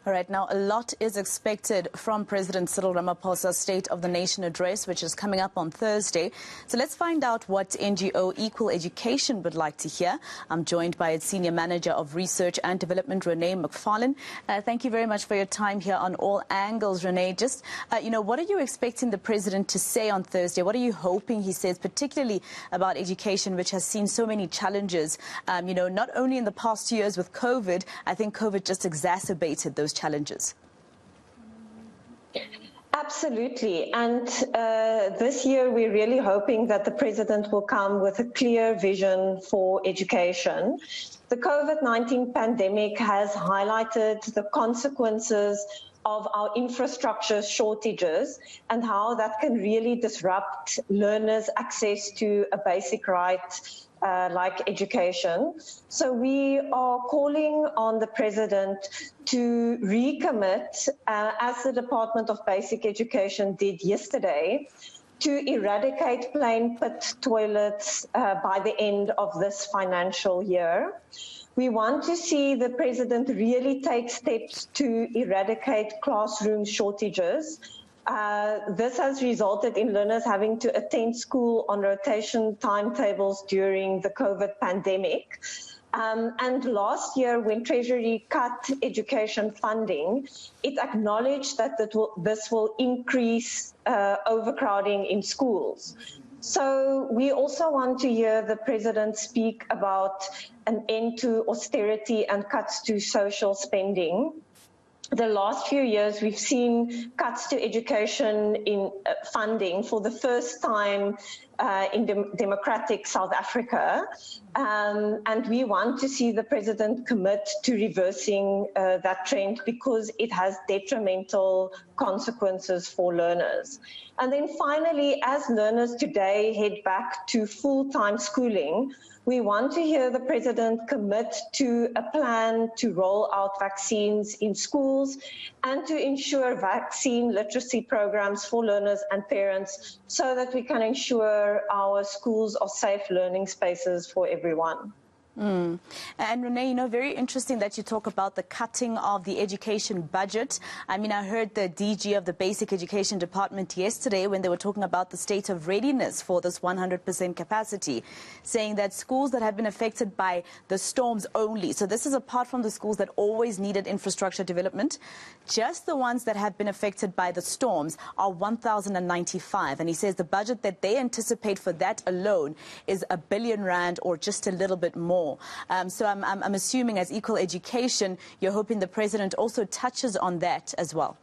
All right, now a lot is expected from President Cyril Ramaphosa's State of the Nation address, which is coming up on Thursday. So let's find out what NGO Equal Education would like to hear. I'm joined by its Senior Manager of Research and Development, Roné McFarlane. Thank you very much for your time here on All Angles, Roné. Just, what are you expecting the President to say on Thursday? What are you hoping he says, particularly about education, which has seen so many challenges, not only in the past years with COVID. I think COVID just exacerbated those challenges. Absolutely. And this year we're really hoping that the President will come with a clear vision for education. The COVID-19 pandemic has highlighted the consequences of our infrastructure shortages and how that can really disrupt learners' access to a basic right like education. So we are calling on the President to recommit, as the Department of Basic Education did yesterday, to eradicate plain pit toilets by the end of this financial year. We want to see the President really take steps to eradicate classroom shortages. This has resulted in learners having to attend school on rotation timetables during the COVID pandemic. And last year, when Treasury cut education funding, it acknowledged that this will increase overcrowding in schools. So we also want to hear the President speak about an end to austerity and cuts to social spending. The last few years, we've seen cuts to education in funding for the first time in democratic South Africa. And we want to see the President commit to reversing that trend because it has detrimental consequences for learners. And then finally, as learners today head back to full-time schooling, we want to hear the President commit to a plan to roll out vaccines in schools and to ensure vaccine literacy programs for learners and parents so that we can ensure our schools are safe learning spaces for everyone. And Roné, very interesting that you talk about the cutting of the education budget. I mean, I heard the DG of the Basic Education Department yesterday when they were talking about the state of readiness for this 100% capacity, saying that schools that have been affected by the storms only, so this is apart from the schools that always needed infrastructure development, just the ones that have been affected by the storms are 1,095. And he says the budget that they anticipate for that alone is R1 billion or just a little bit more. So I'm assuming as Equal Education, you're hoping the President also touches on that as well.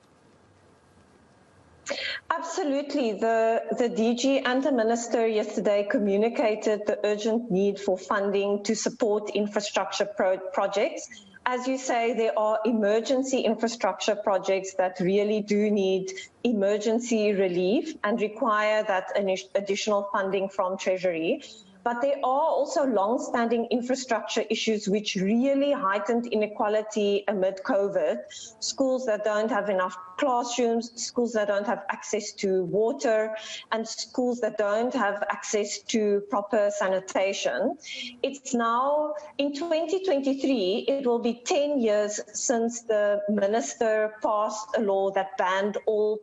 Absolutely. The DG and the Minister yesterday communicated the urgent need for funding to support infrastructure projects. As you say, there are emergency infrastructure projects that really do need emergency relief and require that additional funding from Treasury. But there are also long-standing infrastructure issues which really heightened inequality amid COVID. Schools that don't have enough classrooms, schools that don't have access to water, and schools that don't have access to proper sanitation. It's now, in 2023, it will be 10 years since the Minister passed a law that banned all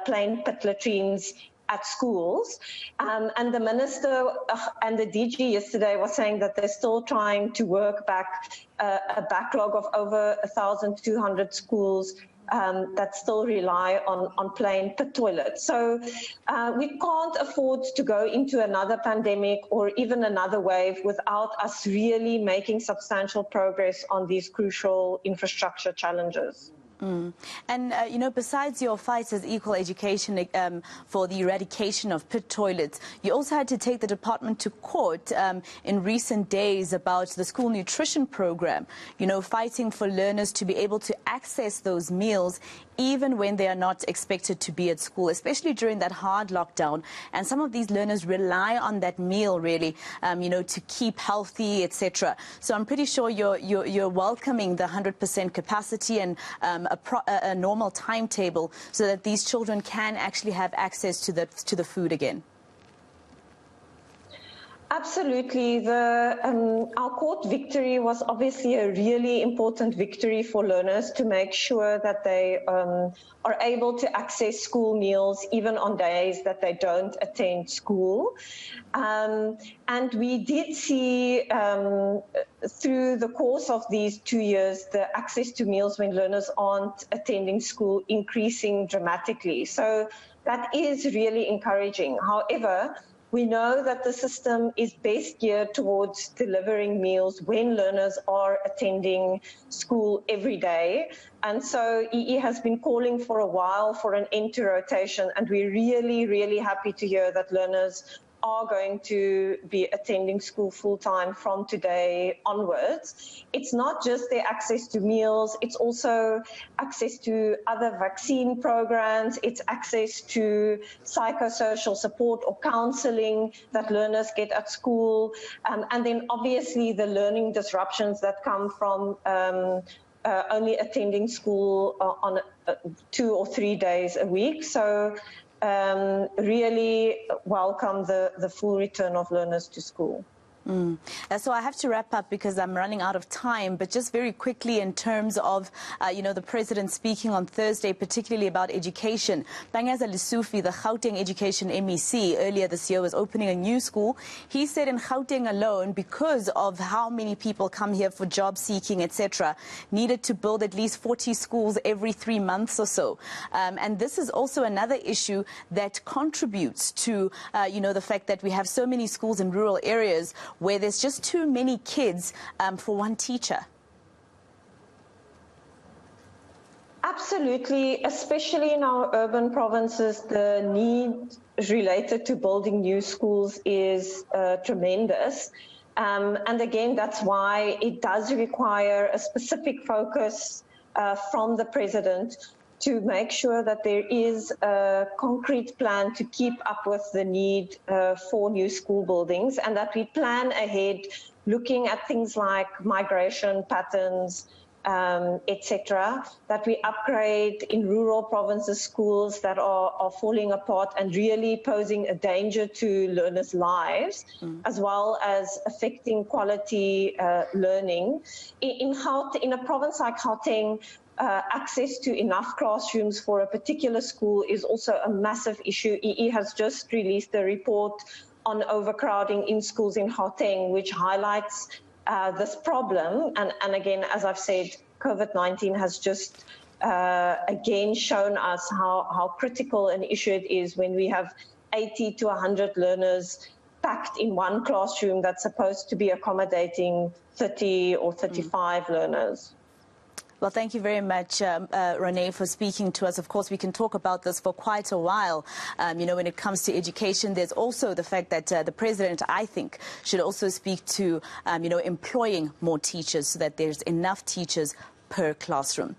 plain pit latrines at schools, and the Minister and the DG yesterday was saying that they're still trying to work back a backlog of over 1,200 schools that still rely on plain pit toilets. So we can't afford to go into another pandemic or even another wave without us really making substantial progress on these crucial infrastructure challenges. And, besides your fight as Equal Education for the eradication of pit toilets, you also had to take the department to court in recent days about the school nutrition program, fighting for learners to be able to access those meals even when they are not expected to be at school, especially during that hard lockdown. And some of these learners rely on that meal, really, to keep healthy, etc. So I'm pretty sure you're welcoming the 100% capacity and a normal timetable so that these children can actually have access to the food again. Absolutely. Our court victory was obviously a really important victory for learners to make sure that they are able to access school meals even on days that they don't attend school. And we did see through the course of these 2 years, the access to meals when learners aren't attending school increasing dramatically. So that is really encouraging. However, we know that the system is best geared towards delivering meals when learners are attending school every day. And so EE has been calling for a while for an end to rotation, and we're really, really happy to hear that learners are going to be attending school full-time from today onwards. It's not just their access to meals, it's also access to other vaccine programs, it's access to psychosocial support or counseling that learners get at school, and then obviously the learning disruptions that come from only attending school on 2 or 3 days a week. So really welcome the full return of learners to school. So I have to wrap up because I'm running out of time, but just very quickly in terms of, the President speaking on Thursday, particularly about education. Bangaza Lissufi, the Gauteng Education MEC, earlier this year was opening a new school. He said in Gauteng alone, because of how many people come here for job seeking, etc., needed to build at least 40 schools every 3 months or so. And this is also another issue that contributes to, the fact that we have so many schools in rural areas where there's just too many kids for one teacher. Absolutely, especially in our urban provinces, the need related to building new schools is tremendous. And again, that's why it does require a specific focus from the President to make sure that there is a concrete plan to keep up with the need for new school buildings, and that we plan ahead looking at things like migration patterns, etc., that we upgrade in rural provinces schools that are falling apart and really posing a danger to learners' lives, as well as affecting quality learning. In a province like Gauteng, access to enough classrooms for a particular school is also a massive issue. EE has just released a report on overcrowding in schools in Gauteng, which highlights this problem. And again, as I've said, COVID-19 has just again shown us how critical an issue it is when we have 80 to 100 learners packed in one classroom that's supposed to be accommodating 30 or 35 learners. Well, thank you very much, Roné, for speaking to us. Of course, we can talk about this for quite a while. When it comes to education, there's also the fact that the President, I think, should also speak to, employing more teachers so that there's enough teachers per classroom.